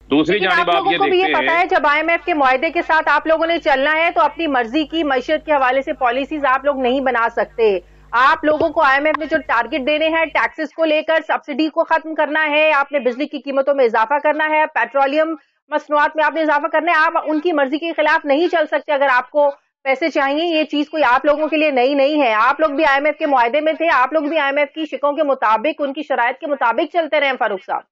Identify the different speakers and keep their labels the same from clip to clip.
Speaker 1: दूसरी जानिब आप ये देखते हैं,
Speaker 2: पता है जब IMF के मुआहदे के साथ आप लोगों ने चलना है तो अपनी मर्जी की मईशत के हवाले से पॉलिसीज आप लोग नहीं बना सकते। आप लोगों को IMF ने जो टारगेट देने हैं, टैक्सेस को लेकर सब्सिडी को खत्म करना है, आपने बिजली की कीमतों में इजाफा करना है, पेट्रोलियम मसनूआत में आपने इजाफा करना है। आप उनकी मर्जी के खिलाफ नहीं चल सकते। अगर आपको पैसे चाहिए, ये चीज कोई आप लोगों के लिए नई नहीं है। आप लोग भी IMF के मुआहदे में थे, आप लोग भी IMF की शिकों के मुताबिक, उनकी शराइत के मुताबिक चलते रहे। फारूक साहब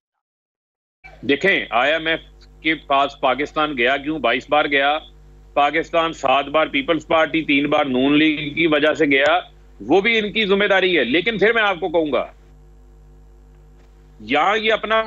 Speaker 1: देखें, IMF के पास पाकिस्तान गया क्यों? 22 बार गया। पाकिस्तान 7 बार पीपल्स पार्टी, 3 बार नून लीग की वजह से गया। वो भी इनकी जिम्मेदारी है। लेकिन फिर मैं आपको कहूंगा, यहां ये अपना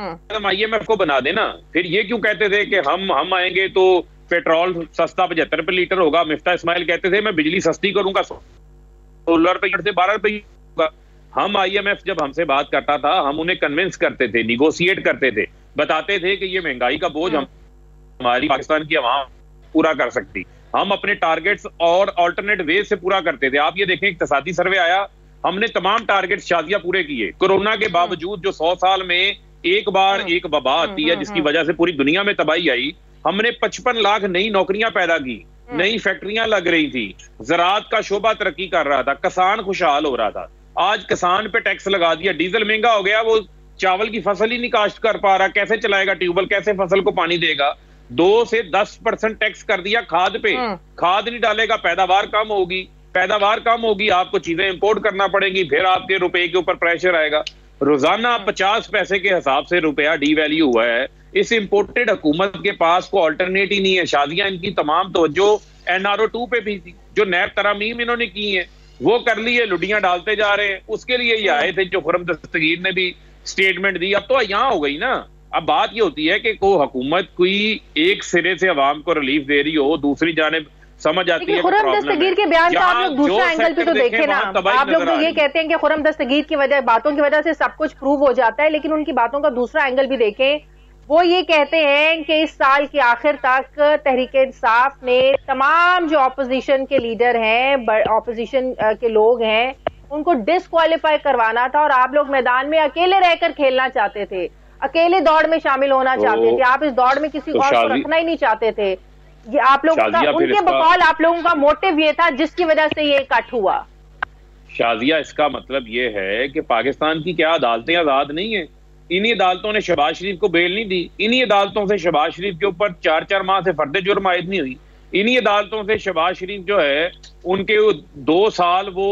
Speaker 1: IMF को बना देना। फिर ये क्यों कहते थे कि हम आएंगे तो पेट्रोल सस्ता 75 रुपए लीटर होगा। मिफ्ता इस्माइल कहते थे मैं बिजली सस्ती करूंगा, 16 रुपए से 12 रुपए होगा। हम IMF जब हमसे बात करता था, हम उन्हें कन्विंस करते थे, निगोशिएट करते थे, बताते थे कि ये महंगाई का बोझ हमारी पाकिस्तान की आवाम पूरा कर सकती। हम अपने टारगेट्स और अल्टरनेट वे से पूरा करते थे। आप ये देखें, इक्तिसादी सर्वे आया, हमने तमाम टारगेट शादियां पूरे किए। कोरोना के बावजूद जो 100 साल में एक बार एक वबा आती है जिसकी वजह से पूरी दुनिया में तबाही आई, हमने 55 लाख नई नौकरियां पैदा की, नई फैक्ट्रियां लग रही थी, ज़राअत का शोबा तरक्की कर रहा था, किसान खुशहाल हो रहा था। आज किसान पे टैक्स लगा दिया, डीजल महंगा हो गया, वो चावल की फसल ही नहीं काश्त कर पा रहा, कैसे चलाएगा ट्यूबवेल, कैसे फसल को पानी देगा। 2 से 10% टैक्स कर दिया खाद पे। खाद नहीं डालेगा, पैदावार कम होगी, पैदावार कम होगी, आपको चीजें इंपोर्ट करना पड़ेगी, फिर आपके रुपए के ऊपर प्रेशर आएगा। रोजाना 50 पैसे के हिसाब से रुपया डीवैल्यू हुआ है। इस इंपोर्टेड हुकूमत के पास को अल्टरनेट ही नहीं है। शादियां इनकी तमाम तवज्जो NRO 2 पे भी थी, जो नैब तरामीम इन्होंने की है वो कर ली है, लुडियां डालते जा रहे हैं। उसके लिए ये आए थे, जो खुर्रम दस्तगीर ने भी स्टेटमेंट दी। अब तो यहाँ हो गई ना। अब बात ये होती है कि कोई हुकूमत कोई एक सिरे से अवाम को रिलीफ दे रही हो, दूसरी जानिब समझ आती है
Speaker 2: खुर्रम दस्तगीर के बयान का आप लोग दूसरा एंगल पे तो देखें ना। आप लोग तो ये कहते हैं कि खुर्रम दस्तगीर की वजह, बातों की वजह से सब कुछ प्रूव हो जाता है, लेकिन उनकी बातों का दूसरा एंगल भी देखें। वो ये कहते हैं कि इस साल के आखिर तक तहरीक इंसाफ ने तमाम जो ऑपोजिशन के लीडर हैं, ऑपोजिशन के लोग हैं, उनको डिस्क्वालीफाई करवाना था और आप लोग मैदान में अकेले रहकर खेलना चाहते थे, अकेले दौड़ में शामिल होना चाहते थे। आप इस दौड़ में किसी और को रखना ही नहीं चाहते थे। ये आप लोगों का, उनके बकौल आप लोगों का मोटिव ये था जिसकी वजह से ये कट हुआ।
Speaker 1: शाजिया, इसका मतलब ये है कि पाकिस्तान की क्या अदालतें आजाद नहीं है? इन्हीं अदालतों ने शहबाज शरीफ को बेल नहीं दी। इन्हीं अदालतों से शहबाज शरीफ के ऊपर 4-4 माह से फर्द जुर्म आयद नहीं हुई। इन्हीं अदालतों से शहबाज शरीफ जो है उनके 2 साल वो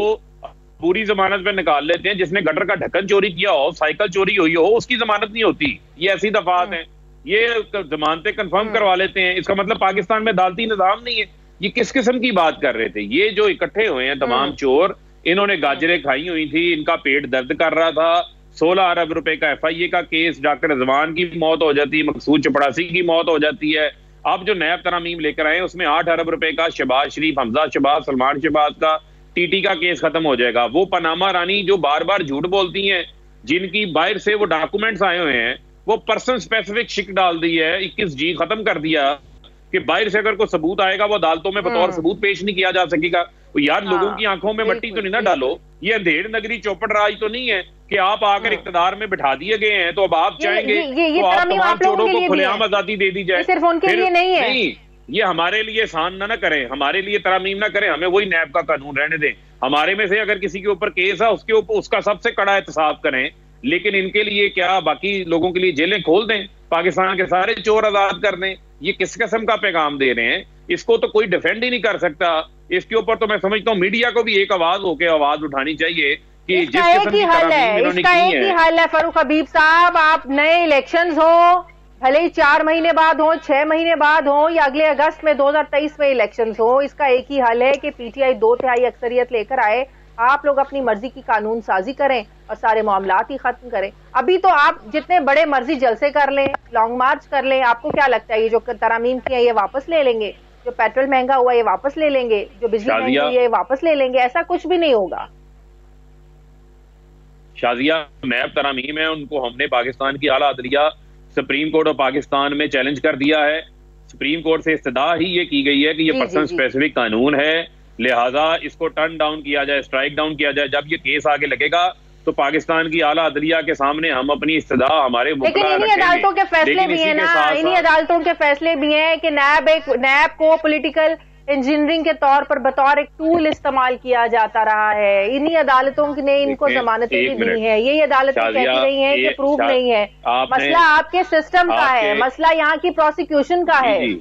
Speaker 1: पूरी जमानत पे निकाल लेते हैं। जिसने गटर का ढक्कन चोरी किया हो, साइकिल चोरी हुई हो, उसकी जमानत नहीं होती। ये ऐसी दफात है, ये जमानतें कंफर्म करवा लेते हैं। इसका मतलब पाकिस्तान में अदालती निजाम नहीं है। ये किस किस्म की बात कर रहे थे? ये जो इकट्ठे हुए हैं तमाम चोर, इन्होंने गाजरें खाई हुई थी, इनका पेट दर्द कर रहा था। 16 अरब रुपए का FIA का केस, डॉक्टर रिजवान की मौत हो जाती है, मकसूद चपड़ासी की मौत हो जाती है। अब जो नैब तरामीम लेकर आए उसमें 8 अरब रुपए का शहबाज शरीफ, हमजा शहबाज, सलमान शहबाज का TT का केस खत्म हो जाएगा। वो पनामा रानी जो बार बार झूठ बोलती हैं, जिनकी बाहर से वो डॉक्यूमेंट्स आए हुए हैं, वो पर्सन स्पेसिफिक शिक डाल दी है। 21G खत्म कर दिया कि बाहर से अगर कोई सबूत आएगा वो अदालतों में बतौर सबूत पेश नहीं किया जा सकेगा। तो यार, लोगों की आंखों में मट्टी तो नहीं ना डालो। ये अंधेड़ नगरी चौपड़ राज तो नहीं है कि आप आकर इकतदार में बिठा दिए गए हैं तो अब आप चाहेंगे तो आप तमाम चोरों को खुलेआम आजादी दे दी जाए।
Speaker 2: सिर्फ उनके लिए नहीं है।
Speaker 1: नहीं, ये हमारे लिए एहसान ना करें, हमारे लिए तरामीम ना करें, हमें वही नैब का कानून रहने दें। हमारे में से अगर किसी के ऊपर केस है उसके ऊपर उसका सबसे कड़ा एहतसाब करें, लेकिन इनके लिए क्या बाकी लोगों के लिए जेलें खोल दें, पाकिस्तान के सारे चोर आजाद कर दें? ये किस किस्म का पैगाम दे रहे हैं? इसको तो कोई डिफेंड ही नहीं कर सकता। इसके ऊपर तो मैं समझता हूँ मीडिया को भी एक आवाज होकर आवाज उठानी चाहिए कि जिस किस्म की तरामीम इन्होंने की है।
Speaker 2: एक ही हल है फारूक हबीब साहब, आप नए इलेक्शंस हो, भले ही 4 महीने बाद हो, 6 महीने बाद हो, या अगले अगस्त में 2023 में इलेक्शंस हो, इसका एक ही हल है कि PTI 2/3 अक्सरियत लेकर आए। आप लोग अपनी मर्जी की कानून साजी करें और सारे मामलात ही खत्म करें। अभी तो आप जितने बड़े मर्जी जलसे कर लें, लॉन्ग मार्च कर लें, आपको क्या लगता है ये जो तरामीम की है ये वापस ले लेंगे? जो पेट्रोल महंगा हुआ ये वापस ले लेंगे? जो बिजली महंगी हुई है वापस ले लेंगे? ऐसा कुछ भी नहीं होगा।
Speaker 1: शाजिया, नैब तरामीम है, उनको हमने पाकिस्तान की आला अदलिया सुप्रीम कोर्ट ऑफ पाकिस्तान में चैलेंज कर दिया है। सुप्रीम कोर्ट से इस्तदा ही ये की गई है कि ये पर्सन स्पेसिफिक कानून है, लिहाजा इसको टर्न डाउन किया जाए, स्ट्राइक डाउन किया जाए। जब ये केस आगे लगेगा तो पाकिस्तान की आला अदलिया के सामने हम अपनी इस्तदा हमारे
Speaker 2: लेकिन इन्हीं अदालतों के फैसले भी हैं ना, इन्हीं अदालतों के फैसले भी हैं कि नैब को पॉलिटिकल इंजीनियरिंग के तौर पर बतौर एक टूल इस्तेमाल किया जाता रहा है। इन्हीं अदालतों ने इनको जमानतें भी दी हैं। यही अदालतें कहती रही हैं कि प्रूफ नहीं है। मसला आपके सिस्टम का है, मसला यहाँ की प्रोसिक्यूशन का है।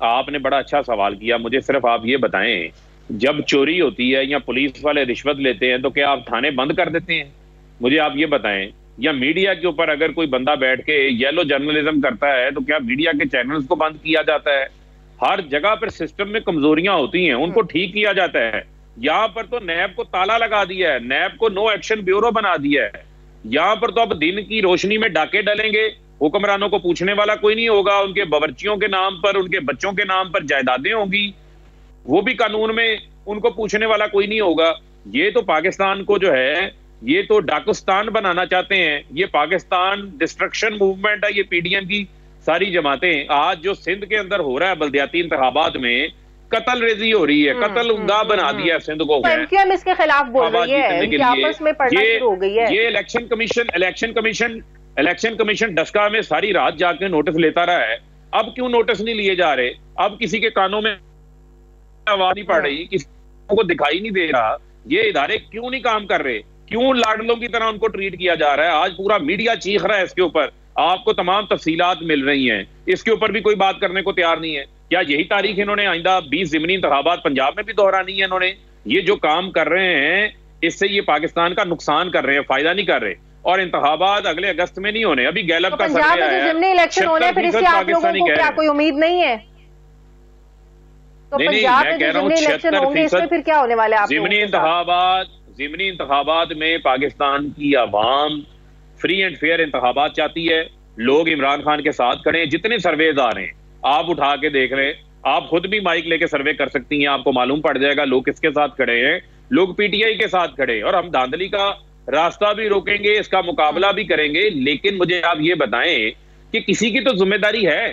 Speaker 1: आपने बड़ा अच्छा सवाल किया। मुझे सिर्फ आप ये बताएं, जब चोरी होती है या पुलिस वाले रिश्वत लेते हैं तो क्या आप थाने बंद कर देते हैं? मुझे आप ये बताएं। या मीडिया के ऊपर अगर कोई बंदा बैठ के येलो जर्नलिज्म करता है तो क्या मीडिया के चैनल्स को बंद किया जाता है? हर जगह पर सिस्टम में कमजोरियां होती हैं, उनको ठीक किया जाता है। यहाँ पर तो नैब को ताला लगा दिया है, नैब को नो एक्शन ब्यूरो बना दिया है। यहाँ पर तो अब दिन की रोशनी में डाके डलेंगे, हुक्मरानों को पूछने वाला कोई नहीं होगा, उनके बावर्चियों के नाम पर, उनके बच्चों के नाम पर जायदादें होंगी, वो भी कानून में उनको पूछने वाला कोई नहीं होगा। ये तो पाकिस्तान को जो है, ये तो डाकुस्तान बनाना चाहते हैं। ये पाकिस्तान डिस्ट्रक्शन मूवमेंट है, ये पीडीएम की सारी जमातें। आज जो सिंध के अंदर हो रहा है बल्दियाती इंतखाबात में, कत्ल रेजी हो रही है, कत्ल उमदा बना दिया है सिंध को।
Speaker 2: एमक्यूएम इसके खिलाफ बोल रही है, इनकी आपस में पड़ना शुरू हो गई है।
Speaker 1: ये इलेक्शन कमीशन डस्का में सारी रात जाके नोटिस लेता रहा है। अब क्यों नोटिस नहीं लिए जा रहे? अब किसी के कानों में आवाज नहीं पड़ रही, किसी को दिखाई नहीं दे रहा। ये इदारे क्यों नहीं काम कर रहे? क्यों लाडलों की तरह उनको ट्रीट किया जा रहा है? आज पूरा मीडिया चीख रहा है इसके ऊपर, आपको तमाम तफसीलात मिल रही हैं, इसके ऊपर भी कोई बात करने को तैयार नहीं है। क्या यही तारीख इन्होंने आइंदा 20 ज़िमनी इंतखाबात पंजाब में भी दोहरानी है? इन्होंने ये जो काम कर रहे हैं, इससे ये पाकिस्तान का नुकसान कर रहे हैं, फायदा नहीं कर रहे। और इंतखाबात अगले अगस्त में नहीं होने। अभी गैलप का सर्वे आया है,
Speaker 2: ज़िमनी इलेक्शन होने, फिर इससे आप लोगों को क्या कोई उम्मीद नहीं है? तो पंजाब में जो ज़िमनी इलेक्शन होंगे, इसमें फिर क्या होने वाला है?
Speaker 1: ज़िमनी इंतखाबात में पाकिस्तान की आवाम फ्री एंड फेयर इंतखाबात चाहती है। लोग इमरान खान के साथ खड़े हैं। जितने सर्वेज आ रहे हैं आप उठा के देख रहे हैं, आप खुद भी माइक लेके सर्वे कर सकती हैं, आपको मालूम पड़ जाएगा लोग किसके साथ खड़े हैं। लोग पीटीआई के साथ खड़े हैं। और हम धांधली का रास्ता भी रोकेंगे, इसका मुकाबला भी करेंगे। लेकिन मुझे आप ये बताएं कि किसी की तो जिम्मेदारी है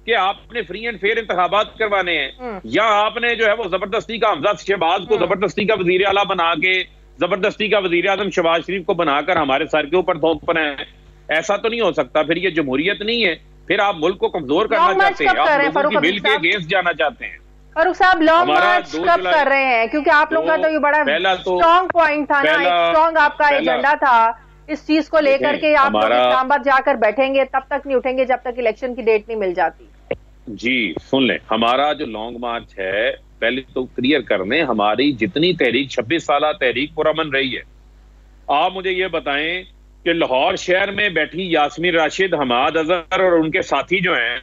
Speaker 1: कि आपने फ्री एंड फेयर इंतखाबात करवाने हैं, या आपने जो है वो जबरदस्ती का हमजा शहबाज को जबरदस्ती का वजीर आला बना के, जबरदस्ती का वजीर आजम शहबाज शरीफ को बनाकर हमारे सर के ऊपर थोपना है। ऐसा तो नहीं हो सकता। फिर ये जमहूरियत नहीं है। फिर आप मुल्क को कमजोर करना चाहते हैं, आप लोगों की बिल के अगेंस्ट जाना चाहते हैं।
Speaker 2: फारूक साहब, लॉन्ग मार्च कब कर रहे हैं? क्योंकि आप लोगों का तो ये बड़ा स्ट्रॉन्ग पॉइंट था ना, एक स्ट्रॉन्ग आपका एजेंडा था इस चीज को लेकर के। आप लोग इस्लामाबाद जाकर बैठेंगे, तब तक नहीं उठेंगे जब तक इलेक्शन की डेट नहीं मिल जाती।
Speaker 1: जी सुन लें, हमारा जो लॉन्ग मार्च है, पहले तो क्लियर कर लें, हमारी जितनी तहरीक 26 साल तहरीक पुरअमन रही है। आप मुझे ये बताएं कि लाहौर शहर में बैठी यास्मीन राशिद, हमाद अजहर और उनके साथी जो हैं,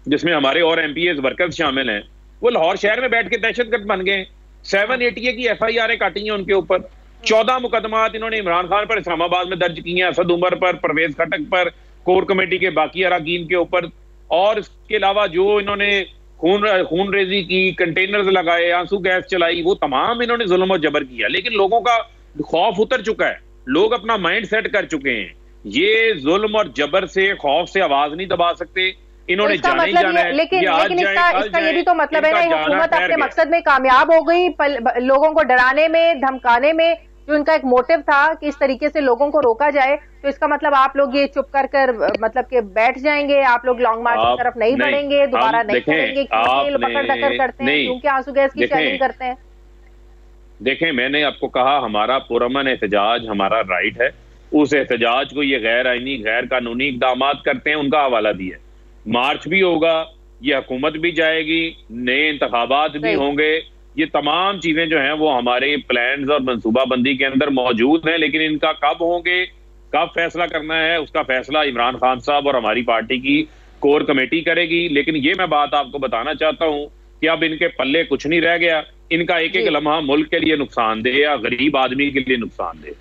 Speaker 1: जिसमें हमारे और एमपीएस वर्कर्स शामिल हैं, वो लाहौर शहर में बैठ के दहशतगर्द बन गए। 780 की FIR काटी हैं उनके ऊपर। 14 मुकदमात इन्होंने इमरान खान पर इस्लामाबाद में दर्ज किए हैं, असद उमर पर, परवेज खटक पर, कोर कमेटी के बाकी अरकान के ऊपर। और इसके अलावा जो इन्होंने खून रेजी की, कंटेनर्स लगाए, आंसू गैस चलाई, वो तमाम इन्होंने जुल्म और जबर किया। लेकिन लोगों का खौफ उतर चुका है, लोग अपना माइंड सेट कर चुके हैं। ये जुल्म और जबर से, खौफ से आवाज नहीं दबा सकते। इन्होंने
Speaker 2: जाना ही जाना है। लेकिन इसका ये भी तो मतलब है ना, हुकूमत अपने मकसद में कामयाब हो गई, लोगों को डराने में, धमकाने में। जो इनका एक मोटिव था कि इस तरीके से लोगों को रोका जाए, तो इसका मतलब आप लोग ये चुप कर मतलब के बैठ जाएंगे, आप लोग लॉन्ग मार्च की तरफ नहीं बढ़ेंगे, दोबारा नहीं करेंगे? क्यों पकड़ दकड़ करते हैं? क्योंकि आंसू गैस की शेलिंग करते हैं?
Speaker 1: देखें, मैंने आपको कहा हमारा पुरअमन एहतजाज हमारा राइट है। उस एहतजाज को ये गैर आईनी, गैर कानूनी इकदाम करते हैं, उनका हवाला दिया। मार्च भी होगा, ये हुकूमत भी जाएगी, नए इंतखाबात भी होंगे। ये तमाम चीजें जो हैं वो हमारे प्लान्स और मनसूबाबंदी के अंदर मौजूद हैं। लेकिन इनका कब होंगे, कब फैसला करना है, उसका फैसला इमरान खान साहब और हमारी पार्टी की कोर कमेटी करेगी। लेकिन ये मैं बात आपको बताना चाहता हूं कि अब इनके पल्ले कुछ नहीं रह गया। इनका एक एक लम्हा मुल्क के लिए नुकसानदेह या गरीब आदमी के लिए नुकसानदेह।